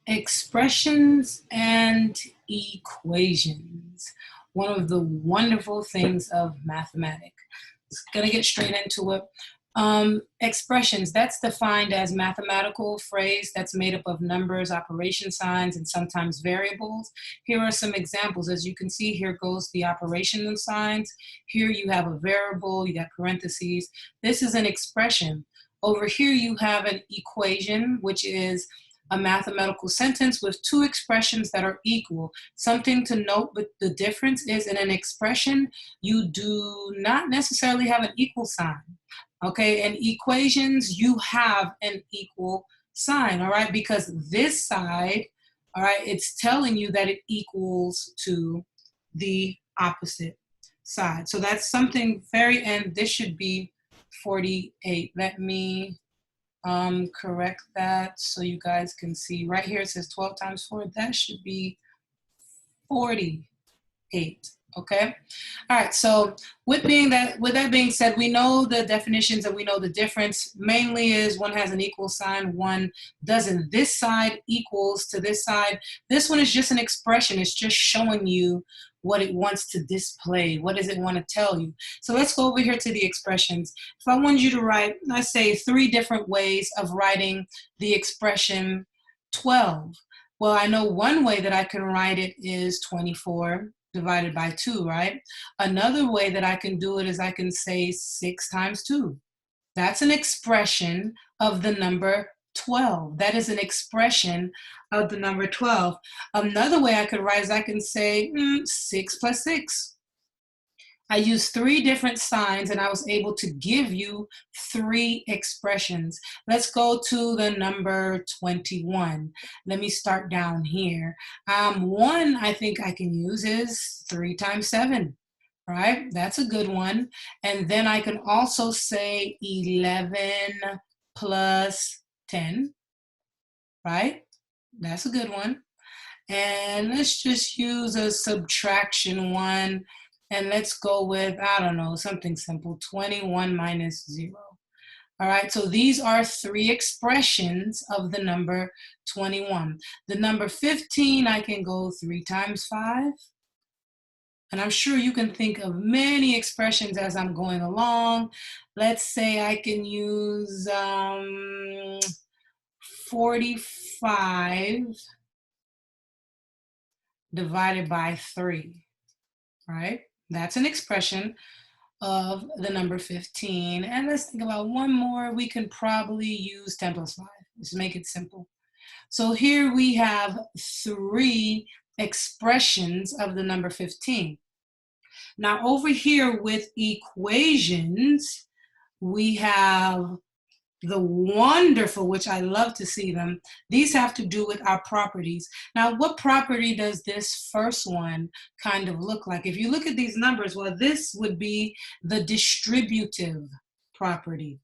Expressions and equations. One of the wonderful things of mathematics. Gonna get straight into it. Expressions, that's defined as mathematical phrase that's made up of numbers, operation signs, and sometimes variables. Here are some examples. As you can see, here goes the operation signs. Here you have a variable, you got parentheses. This is an expression. Over here you have an equation, which is a mathematical sentence with two expressions that are equal. Something to note, but the difference is in an expression, you do not necessarily have an equal sign. Okay, in equations, you have an equal sign, all right, because this side, all right, it's telling you that it equals to the opposite side. So that's something very, and this should be 48. Let me correct that so you guys can see. Right here it says 12 times 4. That should be 48. Okay. All right. So with that being said, we know the definitions and we know the difference. Mainly is one has an equal sign, one doesn't. This side equals to this side. This one is just an expression. It's just showing you what it wants to display. What does it want to tell you? So let's go over here to the expressions. If I wanted you to write, let's say, 3 different ways of writing the expression 12. Well, I know one way that I can write it is 24 divided by 2, right? Another way that I can do it is I can say 6 times 2. That's an expression of the number 12. That is an expression of the number 12. Another way I could write is I can say 6 plus 6. I used 3 different signs and I was able to give you 3 expressions. Let's go to the number 21. Let me start down here. One I think I can use is 3 times 7, right? That's a good one. And then I can also say 11 plus 10, right? That's a good one. And let's just use a subtraction one. And let's go with, I don't know, something simple, 21 minus 0. All right, so these are 3 expressions of the number 21. The number 15, I can go 3 times 5. And I'm sure you can think of many expressions as I'm going along. Let's say I can use 45 divided by 3, right? That's an expression of the number 15. And let's think about one more. We can probably use 10 plus 5. Let's make it simple. So here we have 3 expressions of the number 15. Now over here with equations, we have the wonderful, which I love to see them. These have to do with our properties. Now, what property does this first one kind of look like? If you look at these numbers, well, this would be the distributive property,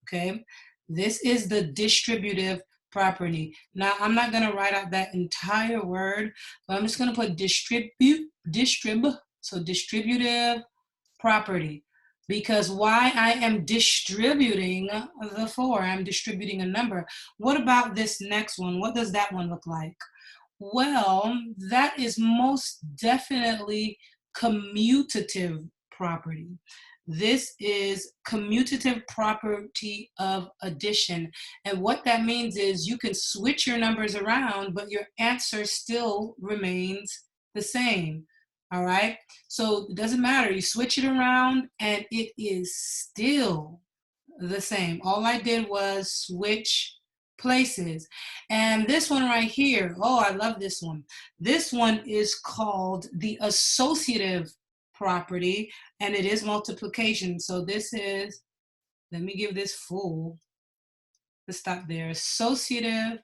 okay? This is the distributive property. Now, I'm not gonna write out that entire word, but I'm just gonna put so distributive property. Because why? I am distributing the 4. I'm distributing a number. What about this next one? What does that one look like? Well, that is most definitely commutative property. This is commutative property of addition. And what that means is you can switch your numbers around, but your answer still remains the same. All right, so it doesn't matter. You switch it around and it is still the same. All I did was switch places. And this one right here, oh, I love this one. This one is called the associative property, and it is multiplication. So this is, let me give this full, let's stop there. Associative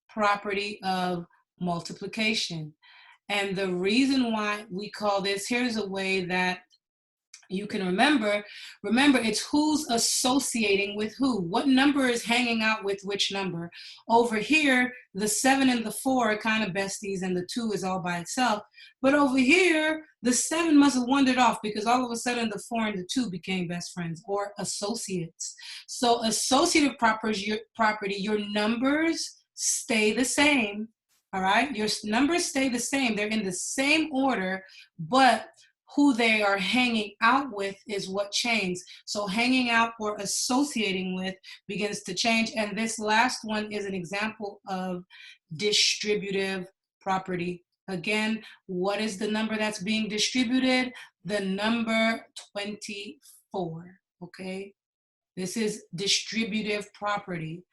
property of multiplication. And the reason why we call this, here's a way that you can remember it's who's associating with who. What number is hanging out with which number? Over here, the 7 and the 4 are kind of besties and the 2 is all by itself. But over here, the 7 must have wandered off because all of a sudden the 4 and the 2 became best friends or associates. So associative property, your numbers stay the same. all right? Your numbers stay the same. They're in the same order, but who they are hanging out with is what changes. So hanging out or associating with begins to change. And this last one is an example of distributive property. Again, what is the number that's being distributed? The number 24, okay? This is distributive property.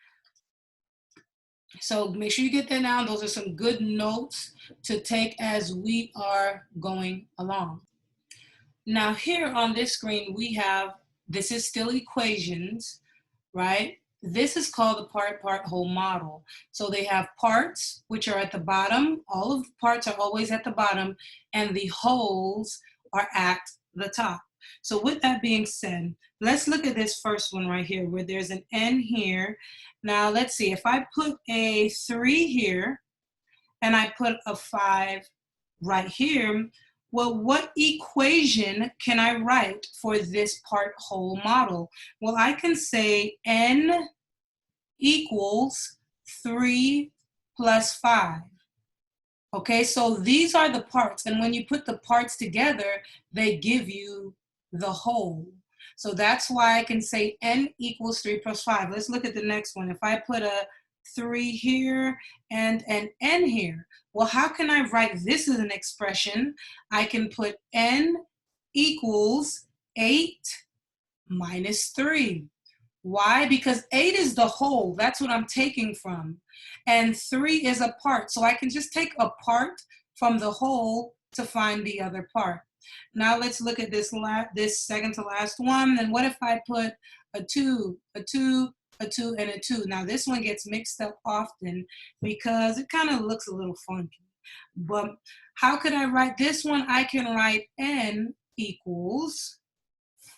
So make sure you get that down. Those are some good notes to take as we are going along. Now here on this screen, we have, this is still equations, right? This is called the part-whole model. So they have parts, which are at the bottom. All of the parts are always at the bottom, and the wholes are at the top. So with that being said, let's look at this first one right here, where there's an n here. Now let's see, if I put a 3 here, and I put a 5 right here, well, what equation can I write for this part-whole model? Well, I can say n equals 3 plus 5. Okay, so these are the parts, and when you put the parts together, they give you the whole. So that's why I can say n equals 3 plus 5. Let's look at the next one. If I put a 3 here and an n here, well, how can I write this as an expression? I can put n equals 8 minus 3. Why? Because 8 is the whole. That's what I'm taking from. And 3 is a part. So I can just take a part from the whole to find the other part. Now let's look at this second to last one. And what if I put a 2, a 2, a 2, and a 2? Now this one gets mixed up often because it kind of looks a little funky. But how could I write this one? I can write n equals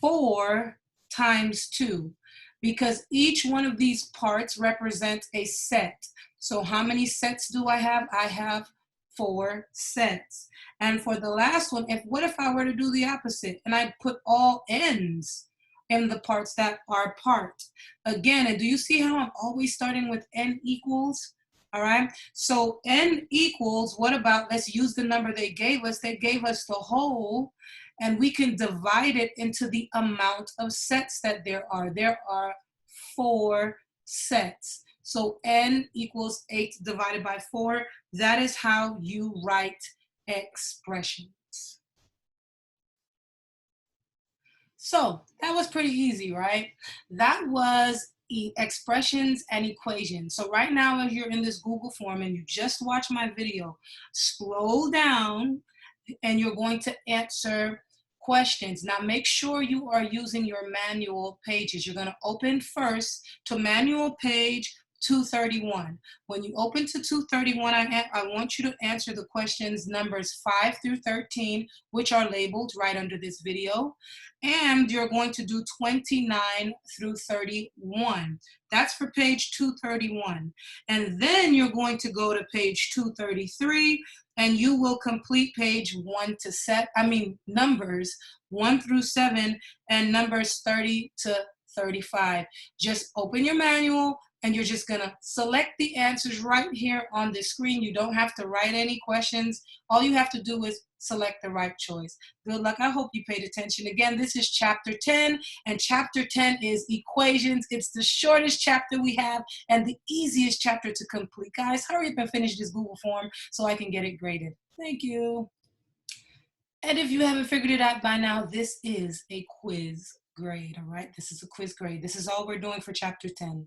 4 times 2, because each one of these parts represents a set. So how many sets do I have? I have 4 sets. And for the last one, what if I were to do the opposite and I put all n's in the parts that are part? Again, and do you see how I'm always starting with n equals? All right, so n equals, what about, let's use the number they gave us. They gave us the whole, and we can divide it into the amount of sets that there are. There are 4 sets. So n equals 8 divided by 4. That is how you write expressions. So that was pretty easy, right? That was expressions and equations. So right now, as you're in this Google form and you just watch my video, scroll down and you're going to answer questions. Now make sure you are using your manual pages. You're going to open first to manual page 231. When you open to 231, I want you to answer the questions numbers 5 through 13, which are labeled right under this video. And you're going to do 29 through 31. That's for page 231. And then you're going to go to page 233, and you will complete page numbers 1 through 7, and numbers 30 to 35. Just open your manual, and you're just gonna select the answers right here on the screen. You don't have to write any questions. All you have to do is select the right choice. Good luck. I hope you paid attention. Again, this is chapter 10, and chapter 10 is equations. It's the shortest chapter we have and the easiest chapter to complete. Guys, hurry up and finish this Google form so I can get it graded. Thank you. And if you haven't figured it out by now, this is a quiz grade, all right? This is a quiz grade. This is all we're doing for chapter 10.